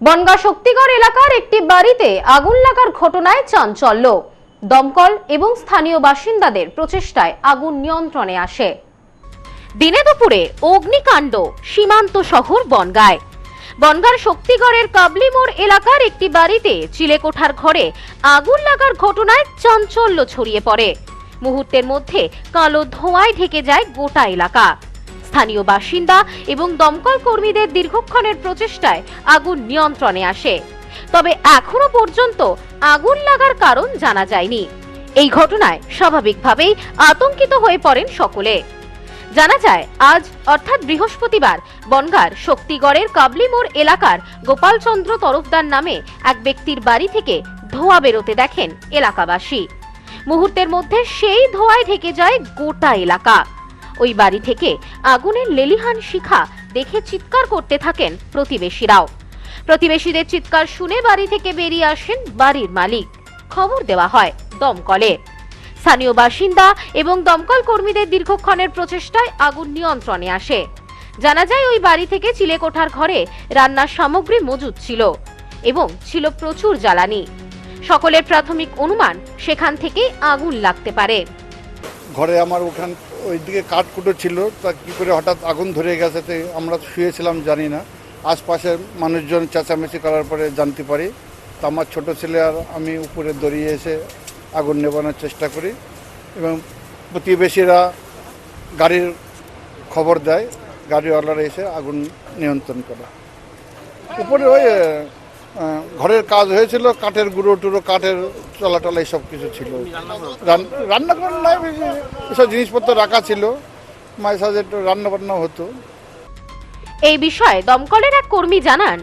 বনগাঁ শক্তিগড় এলাকার একটি বাড়িতে আগুন লাগার ঘটনায় চাঞ্চল্য। দমকল এবং স্থানীয় বাসিন্দাদের প্রচেষ্টায় আগুন নিয়ন্ত্রণে আসে। দিনে দুপুরে অগ্নিকাণ্ড সীমান্ত শহর বনগাঁয়। বনগাঁর শক্তিগড়ের কাবলি মোড় এলাকার একটি বাড়িতে চিলেকোঠার ঘরে আগুন লাগার ঘটনায় চাঞ্চল্য ছড়িয়ে পড়ে। মুহূর্তের মধ্যে কালো ধোঁয়ায় ঢেকে যায় গোটা এলাকা। স্থানীয় বাসিন্দা এবং দমকল কর্মীদের দীর্ঘক্ষণের প্রচেষ্টায় আগুন নিয়ন্ত্রণে আসে, তবে এখনো পর্যন্ত আগুন লাগার কারণ জানা যায়নি। এই ঘটনায় স্বাভাবিকভাবেই আতঙ্কিত হয়ে পড়েন সকলে। জানা যায়, আজ অর্থাৎ বৃহস্পতিবার বনগাঁর শক্তিগড়ের কাবলি মোড় এলাকার গোপালচন্দ্র তরফদার নামে এক ব্যক্তির বাড়ি থেকে ধোঁয়া বেরোতে দেখেন এলাকাবাসী। মুহূর্তের মধ্যে সেই ধোঁয়ায় ঢেকে যায় গোটা এলাকা। ওই বাড়ি থেকে আগুনের লেলিহান শিখা দেখে চিৎকার করতে থাকেন প্রতিবেশীরাও। প্রতিবেশীদের চিৎকার শুনে বাড়ি থেকে বেরিয়ে আসেন বাড়ির মালিক। খবর দেওয়া হয় দমকলে। স্থানীয় বাসিন্দা এবং দমকল কর্মীদের দীর্ঘক্ষণের প্রচেষ্টায় আগুন নিয়ন্ত্রণে আসে। জানা যায়, ওই বাড়ি থেকে চিলেকোঠার ঘরে রান্নার সামগ্রী মজুদ ছিল এবং ছিল প্রচুর জ্বালানি। সকলের প্রাথমিক অনুমান সেখান থেকেই আগুন লাগতে পারে। ঘরে আমার উঠান ওইদিকে কাঠকুটো ছিল, তা কী করে হঠাৎ আগুন ধরে গেছে আমরা শুয়েছিলাম জানি না। আশপাশের মানুষজন চেঁচামেচি করার পরে জানতে পারি। তো আমার ছোট ছেলে আর আমি উপরে দড়িয়ে এসে আগুন নেভানোর চেষ্টা করি এবং প্রতিবেশীরা গাড়ির খবর দেয়, গাড়িওয়ালারা এসে আগুন নিয়ন্ত্রণ করে। উপরে ওই ঘরের কাজ হয়েছিল, কাঠের গুঁড়ো টুড়ো, কাঠের চলাটলা এইসব কিছু ছিল। রান্নাঘর নাই, এসব জিনিসপত্র রাখা ছিল, মাঝে সাঝে একটু রান্নাবান্না হতো। এই বিষয়ে দমকলের এক কর্মী জানান,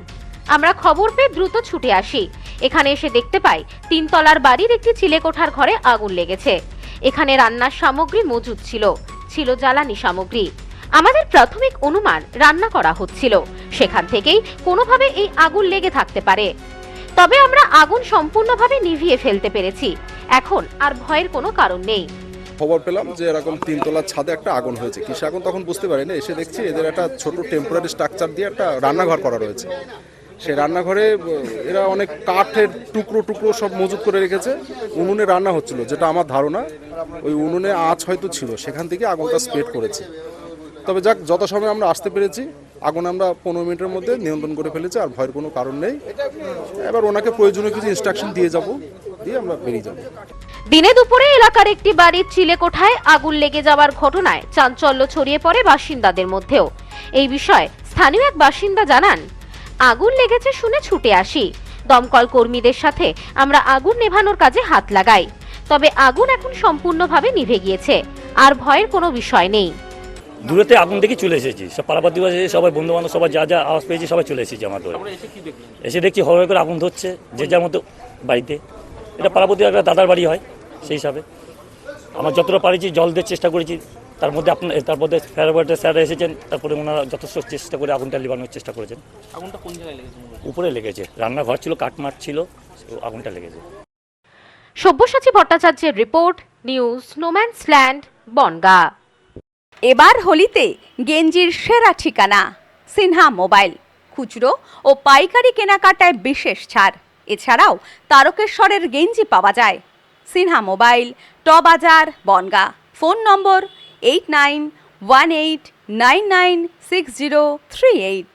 আমরা খবর পেয়ে দ্রুত ছুটে আসি। এখানে এসে দেখতে পাই তিনতলার বাড়ির একটি চিলেকোঠার ঘরে আগুন লেগেছে। এখানে রান্নার সামগ্রী মজুদ ছিল, ছিল জ্বালানি সামগ্রী। আমাদের প্রাথমিক অনুমান রান্না করা হচ্ছিল, সেখান থেকেই কোনোভাবে এই আগুন লেগে থাকতে পারে। তবে আমরা আগুন সম্পূর্ণভাবে নিভিয়ে ফেলতে পেরেছি। এখন আর ভয়ের কোনো কারণ নেই। খবর পেলাম যে এরকম তিনতলার ছাদে একটা আগুন হয়েছে। কিসে আগুন তখন বুঝতে পারি না, এসে দেখছি এদের একটা ছোট টেম্পোরারি স্ট্রাকচার দিয়ে একটা রান্নাঘর করা রয়েছে। সেই রান্নাঘরে এরা অনেক কাঠের টুকরো টুকরো সব মজুত করে রেখেছে। উনুনে রান্না হচ্ছিল, যেটা আমার ধারণা ওই উনুনে আঁচ হয়তো ছিল, সেখান থেকে আগুনটা স্প্রেড করেছে। তবে যাক, যত সময় আমরা আসতে পেরেছি আগুন আমরা 15 মিনিটের মধ্যে নিয়ন্ত্রণ করে ফেলেছি। আর ভয়ের কোনো কারণ নেই। এবার ওনাকে প্রয়োজনীয় কিছু ইনস্ট্রাকশন দিয়ে যাব, দিয়ে আমরা বেরিয়ে যাব। দিনে দুপুরে এলাকার একটি বাড়ির চিলেকোঠায় আগুন লেগে যাওয়ার ঘটনায় চাঞ্চল্য ছড়িয়ে পড়ে বাসিন্দাদের মধ্যেও। এই বিষয়ে স্থানীয় এক বাসিন্দা জানান, আগুন লেগেছে শুনে ছুটে আসি। দমকল কর্মীদের সাথে আমরা আগুন নেভানোর কাজে হাত লাগাই, তবে আগুন এখন সম্পূর্ণভাবে নিভে গিয়েছে। আর ভয়ের কোনো বিষয় নেই। দূরেতে আগুন দেখে চলে এসেছি, সব পাড়াপাতি সবাই বন্ধু বান্ধব সবাই যা যা আওয়াজ পেয়েছি সবাই চলে এসেছি আমার ধরে। এসে দেখছি হয়ে করে আগুন ধরছে যে যার মতো বাড়িতে। এটা পাড়াপতি একটা দাদার বাড়ি হয়, সেই হিসাবে আমরা যতটা পারিছি জল দেওয়ার চেষ্টা করেছি। তার মধ্যে তার মধ্যে ফায়ার ব্রিগেডের স্যার এসেছেন, তারপরে ওনারা যথেষ্ট চেষ্টা করে আগুনটা লিবানোর চেষ্টা করেছেন। আগুনটা কোন জায়গায় লেগেছে? উপরে লেগেছে, রান্নাঘর ছিল, কাঠমাট ছিল, আগুনটা লেগেছে। সব্যসাচী ভট্টাচার্যের রিপোর্ট, নিউজ নোম্যান্সল্যান্ড, বনগাঁ। এবার হোলিতে গেঞ্জির সেরা ঠিকানা সিনহা মোবাইল। খুচরো ও পাইকারি কেনাকাটায় বিশেষ ছাড়। এছাড়াও তারকেশ্বরের গেঞ্জি পাওয়া যায়। সিনহা মোবাইল, ট বাজার, বনগাঁ। ফোন নম্বর 8918996038।